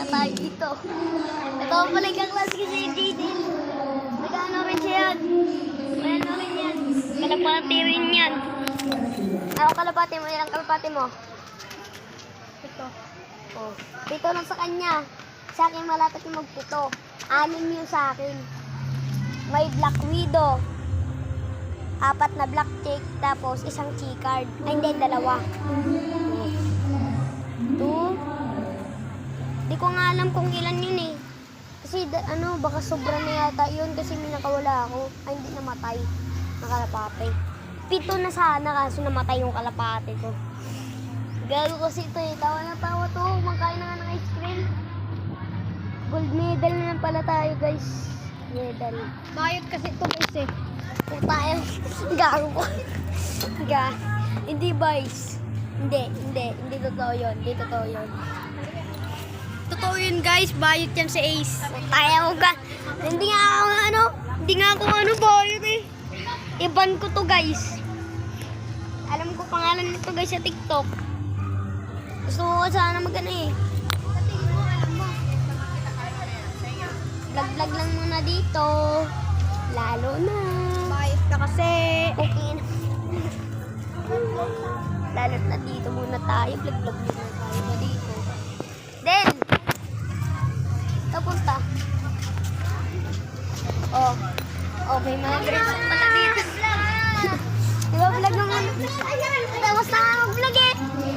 tayo dito. Ito pala yung kaklase ko si Jaden. Nag-ano rin siya yan. May ano rin yan. Kalapati rin yan. Ano kalapati mo? Ilang kalapati mo? Ito. Oh. Pito lang sa kanya. Sa akin malapit yung magpito. 6 yung sa akin. May Black Widow. 4 na black chick. Tapos isang chicard. Ay hindi, 2. 2. Di ko nga alam kung ilan yun eh. Kasi ano, baka sobra na yata yun kasi may nakawala ako. Ay hindi namatay. Nakalapate. 7 na sana kaso namatay yung kalapate ko. Gago kasi ito eh. Tawa na tawa to. Mangkain na nga ng ice cream. Gold medal na lang pala tayo guys. Medal. Bayot kasi ito guys eh. Kung tayo. Gago ko. Hindi guys. Hindi totoo yun. Hindi totoo yun. Totoo yun guys, bayot yan si Ace. Tayo ka. Hindi nga ako bayot eh. Iban ko to guys. Alam ko pangalan nito guys sa TikTok. Gusto ko sana mag-ano eh. Vlog lang muna dito. Lalo na. Bayot ka kasi. Okay na. Lalo na dito muna tayo. Vlog muna tayo na dito. Then, punta. Oh. Okay, mga guys. Pala dito. Diba vlog naman? Tapos na nga mag-vlog eh.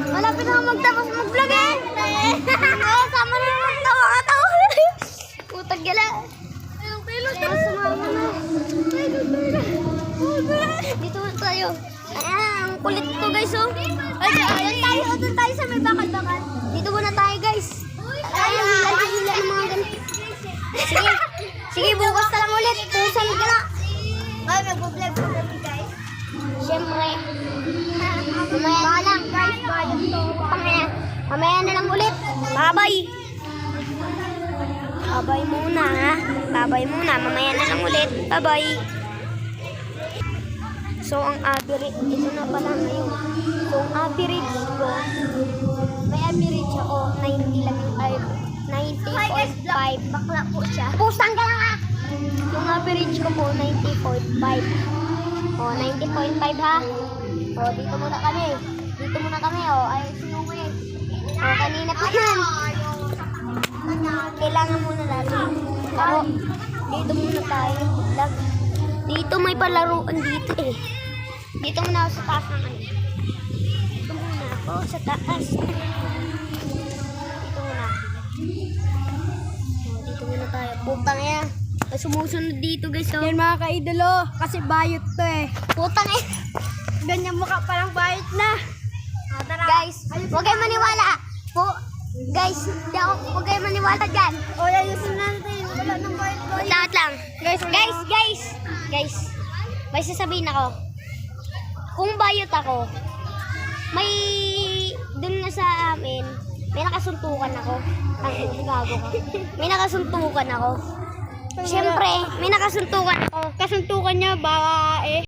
Malapit na magtapos mag-vlog eh. Oh, sama na naman. Tawa. Putag gala. Tapos sumama na. Dito na tayo. Ang kulit ko guys oh. Doon tayo sa may bakal-bakal. Dito muna tayo guys. Ayun, hila ng mga ganito. Sige, bukas na lang ulit. Tusan ka na. Ay, mag-vlog ko kami guys. Siyempre. Mamaya lang guys. Mamaya na lang ulit. Bye-bye. Bye-bye muna ha. Bye-bye muna. Mamaya na lang ulit. Bye-bye. So, ang average, ito na pala ngayon. So, ang average ko, may average ako, 90 lang yung 90.5. Bakla po siya. Pusang ka lang ha! Yung average ko po, 90.5. O, 90.5 ha? O, dito muna kami. Ayusin mo eh. O, kanina pa yan. Kailangan muna natin. Pero, dito muna tayo. Dito may palaruan dito eh. Dito muna ako sa taas ng ano. Dito muna ako sa taas. Dito muna tayo. Putang yan. Sumusunod dito guys. So. Yan mga kaidolo, kasi bayot to eh. Putang yan. Ganyan mukha palang bayot na. Guys, huwag kayo maniwala. Guys, huwag kayo maniwala dyan. O, ayusin natin. Wala nang bayot. Lahat lang. Guys, may sasabihin ako. Kung bayot ako, may dun na sa amin, may nakasuntukan ako. Gago ka. May nakasuntukan ako. Siyempre, may nakasuntukan ako. Kasuntukan niya, baka eh.